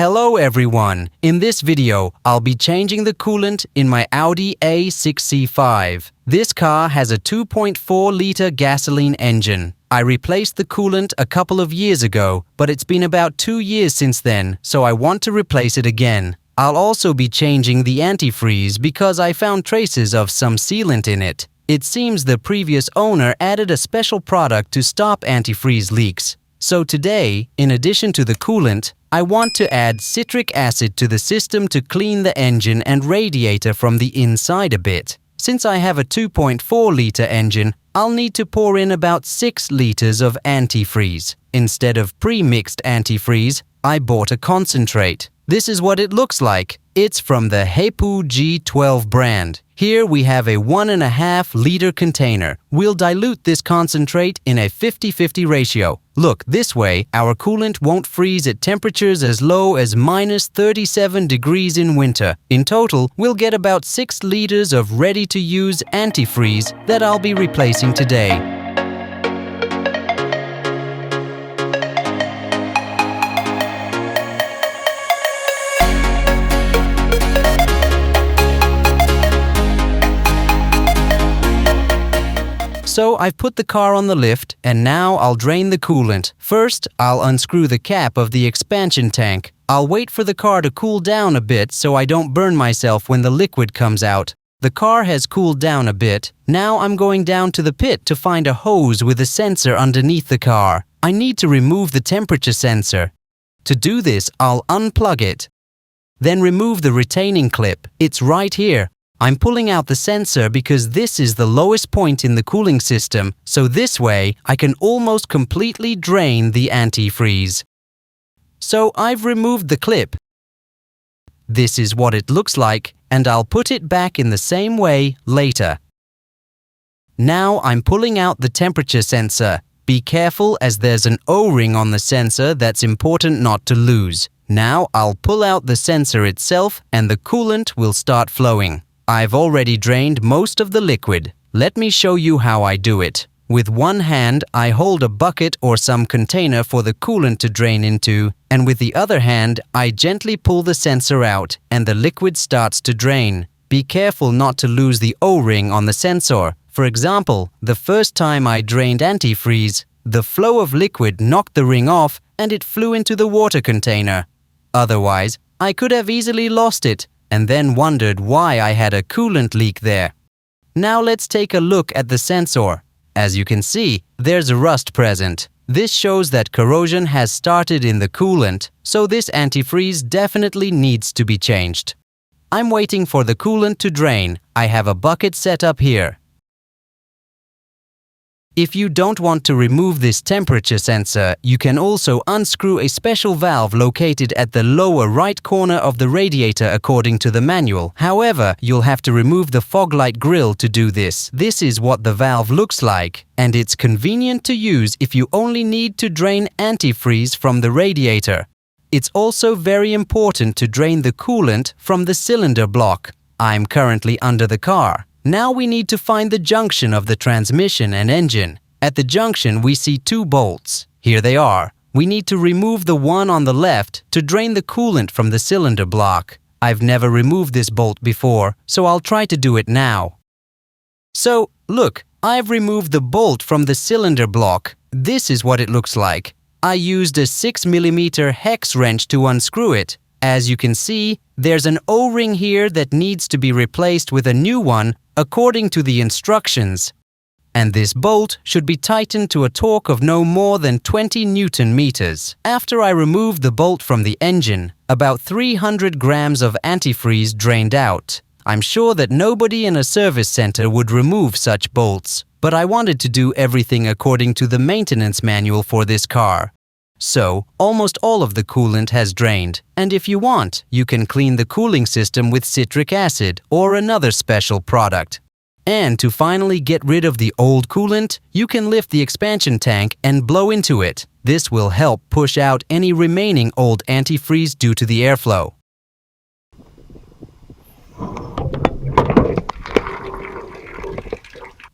Hello everyone! In this video, I'll be changing the coolant in my Audi A6 C5. This car has a 2.4-liter gasoline engine. I replaced the coolant a couple of years ago, but it's been about 2 years since then, so I want to replace it again. I'll also be changing the antifreeze because I found traces of some sealant in it. It seems the previous owner added a special product to stop antifreeze leaks. So today, in addition to the coolant, I want to add citric acid to the system to clean the engine and radiator from the inside a bit. Since I have a 2.4-liter engine, I'll need to pour in about 6 liters of antifreeze. Instead of pre-mixed antifreeze, I bought a concentrate. This is what it looks like. It's from the Hepu G12 brand. Here we have a 1.5-liter container. We'll dilute this concentrate in a 50-50 ratio. Look, this way our coolant won't freeze at temperatures as low as -37 degrees in winter. In total, we'll get about 6 liters of ready-to-use antifreeze that I'll be replacing today. So I've put the car on the lift and now I'll drain the coolant. First, I'll unscrew the cap of the expansion tank. I'll wait for the car to cool down a bit so I don't burn myself when the liquid comes out. The car has cooled down a bit. Now I'm going down to the pit to find a hose with a sensor underneath the car. I need to remove the temperature sensor. To do this, I'll unplug it. Then remove the retaining clip. It's right here. I'm pulling out the sensor because this is the lowest point in the cooling system, so this way I can almost completely drain the antifreeze. So I've removed the clip. This is what it looks like, and I'll put it back in the same way later. Now I'm pulling out the temperature sensor. Be careful as there's an O-ring on the sensor that's important not to lose. Now I'll pull out the sensor itself and the coolant will start flowing. I've already drained most of the liquid. Let me show you how I do it. With one hand, I hold a bucket or some container for the coolant to drain into, and with the other hand, I gently pull the sensor out and the liquid starts to drain. Be careful not to lose the O-ring on the sensor. For example, the first time I drained antifreeze, the flow of liquid knocked the ring off and it flew into the water container. Otherwise, I could have easily lost it and then wondered why I had a coolant leak there. Now let's take a look at the sensor. As you can see, there's a rust present. This shows that corrosion has started in the coolant, so this antifreeze definitely needs to be changed. I'm waiting for the coolant to drain. I have a bucket set up here. If you don't want to remove this temperature sensor, you can also unscrew a special valve located at the lower right corner of the radiator according to the manual. However, you'll have to remove the fog light grille to do this. This is what the valve looks like, and it's convenient to use if you only need to drain antifreeze from the radiator. It's also very important to drain the coolant from the cylinder block. I'm currently under the car. Now we need to find the junction of the transmission and engine. At the junction we see 2 bolts. Here they are. We need to remove the one on the left to drain the coolant from the cylinder block. I've never removed this bolt before, so I'll try to do it now. So, look, I've removed the bolt from the cylinder block. This is what it looks like. I used a 6mm hex wrench to unscrew it. As you can see, there's an O-ring here that needs to be replaced with a new one according to the instructions. And this bolt should be tightened to a torque of no more than 20 Newton meters. After I removed the bolt from the engine, about 300 grams of antifreeze drained out. I'm sure that nobody in a service center would remove such bolts, but I wanted to do everything according to the maintenance manual for this car. So, almost all of the coolant has drained, and if you want, you can clean the cooling system with citric acid or another special product. And to finally get rid of the old coolant, you can lift the expansion tank and blow into it. This will help push out any remaining old antifreeze due to the airflow.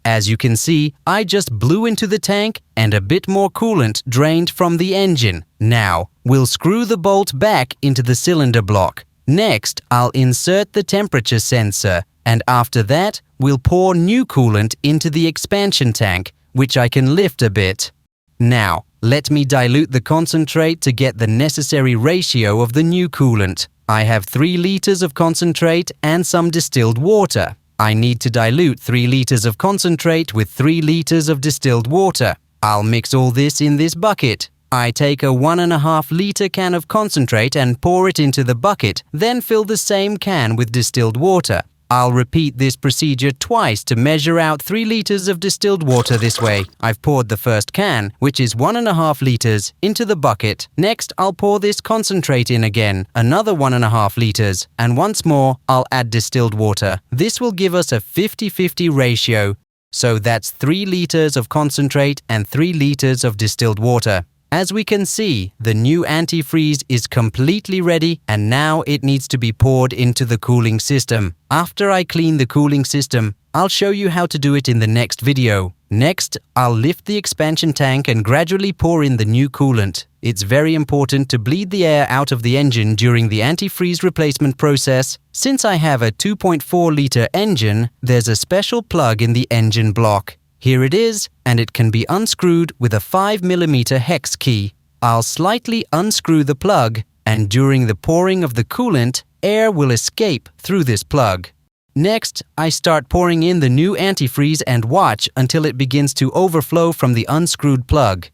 As you can see, I just blew into the tank and a bit more coolant drained from the engine. Now, we'll screw the bolt back into the cylinder block. Next, I'll insert the temperature sensor, and after that, we'll pour new coolant into the expansion tank, which I can lift a bit. Now, let me dilute the concentrate to get the necessary ratio of the new coolant. I have 3 liters of concentrate and some distilled water. I need to dilute 3 liters of concentrate with 3 liters of distilled water. I'll mix all this in this bucket. I take a 1.5 liter can of concentrate and pour it into the bucket, then fill the same can with distilled water. I'll repeat this procedure twice to measure out 3 liters of distilled water this way. I've poured the first can, which is 1.5 liters, into the bucket. Next, I'll pour this concentrate in again, another 1.5 liters, and once more, I'll add distilled water. This will give us a 50-50 ratio. So that's 3 liters of concentrate and 3 liters of distilled water. As we can see, the new antifreeze is completely ready and now it needs to be poured into the cooling system. After I clean the cooling system, I'll show you how to do it in the next video. Next, I'll lift the expansion tank and gradually pour in the new coolant. It's very important to bleed the air out of the engine during the antifreeze replacement process. Since I have a 2.4-liter engine, there's a special plug in the engine block. Here it is, and it can be unscrewed with a 5mm hex key. I'll slightly unscrew the plug, and during the pouring of the coolant, air will escape through this plug. Next, I start pouring in the new antifreeze and watch until it begins to overflow from the unscrewed plug.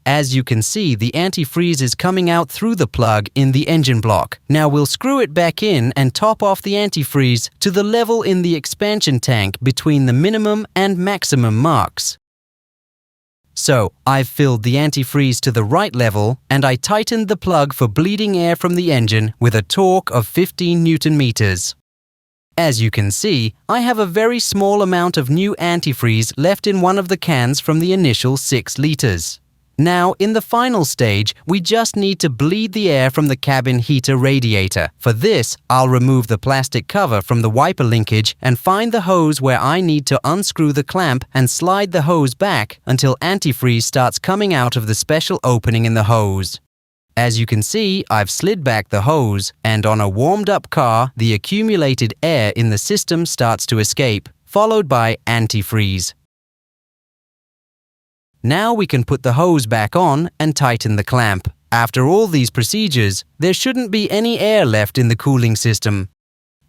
As you can see, the antifreeze is coming out through the plug in the engine block. Now we'll screw it back in and top off the antifreeze to the level in the expansion tank between the minimum and maximum marks. So, I've filled the antifreeze to the right level and I tightened the plug for bleeding air from the engine with a torque of 15 Newton meters. As you can see, I have a very small amount of new antifreeze left in one of the cans from the initial 6 liters. Now, in the final stage, we just need to bleed the air from the cabin heater radiator. For this, I'll remove the plastic cover from the wiper linkage and find the hose where I need to unscrew the clamp and slide the hose back until antifreeze starts coming out of the special opening in the hose. As you can see, I've slid back the hose, and on a warmed-up car, the accumulated air in the system starts to escape, followed by antifreeze. Now we can put the hose back on and tighten the clamp. After all these procedures, there shouldn't be any air left in the cooling system.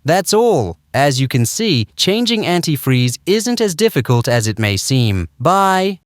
That's all. As you can see, changing antifreeze isn't as difficult as it may seem. Bye!